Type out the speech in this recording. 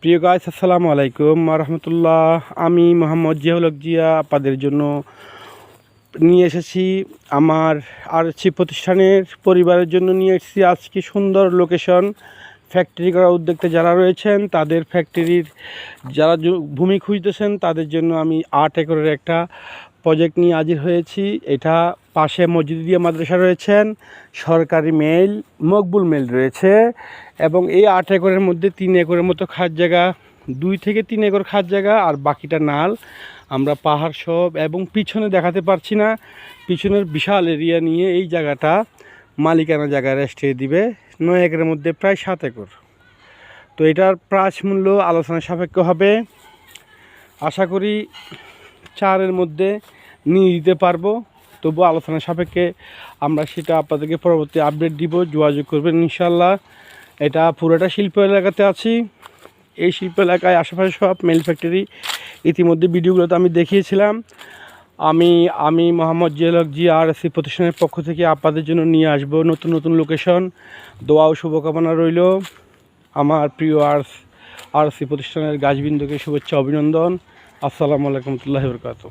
প্রিয় গাইস, আসসালামু আলাইকুম রহমতুল্লাহ। আমি মোহাম্মদ জিয়াউল হক জিয়া আপনাদের জন্য নিয়ে এসেছি আমার আরসি প্রতিষ্ঠানের পরিবারের জন্য নিয়ে এসেছি আজকে সুন্দর লোকেশন। ফ্যাক্টরি করার উদ্যোক্তা যারা রয়েছেন তাদের ফ্যাক্টরির যারা ভূমি খুঁজতেছেন তাদের জন্য আমি 8 একরের একটা প্রজেক্ট নিয়ে হাজির হয়েছি। এটা পাশে মসজিদিয়া মাদ্রাসা রয়েছেন, সরকারি মেল মকবুল মেল রয়েছে এবং এই 8 একরের মধ্যে 3 একরের মতো খাস জায়গা, 2 থেকে 3 একর খাস জায়গা আর বাকিটা নাল। আমরা পাহাড় সব এবং পিছনে দেখাতে পারছি না, পিছনের বিশাল এরিয়া নিয়ে এই জায়গাটা মালিকানা জায়গা রেস্টে দিবে। 9 একরের মধ্যে প্রায় 7 একর। তো এটার প্রাইস মূল্য আলোচনা সাপেক্ষ হবে। আশা করি 4-এর মধ্যে নিয়ে দিতে পারবো, তবু আলোচনা সাপেক্ষে আমরা সেটা আপনাদেরকে পরবর্তী আপডেট দিব। যোগাযোগ করবেন ইনশাল্লাহ। এটা পুরোটা শিল্প এলাকাতে আছি। এই শিল্প এলাকায় আশেপাশে সব মেল ফ্যাক্টরি ইতিমধ্যে ভিডিওগুলোতে আমি দেখিয়েছিলাম। আমি মোহাম্মদ জিয়াউল হক জিয়া আরসি প্রতিষ্ঠানের পক্ষ থেকে আপনাদের জন্য নিয়ে আসব নতুন নতুন লোকেশন। দোয়া ও শুভকামনা রইল। আমার প্রিয় আরসি প্রতিষ্ঠানের গাছবিন্দুকে শুভেচ্ছা অভিনন্দন। আসসালামু আলাইকুম ওয়া রাহমাতুল্লাহি ওয়া বারাকাতুহু।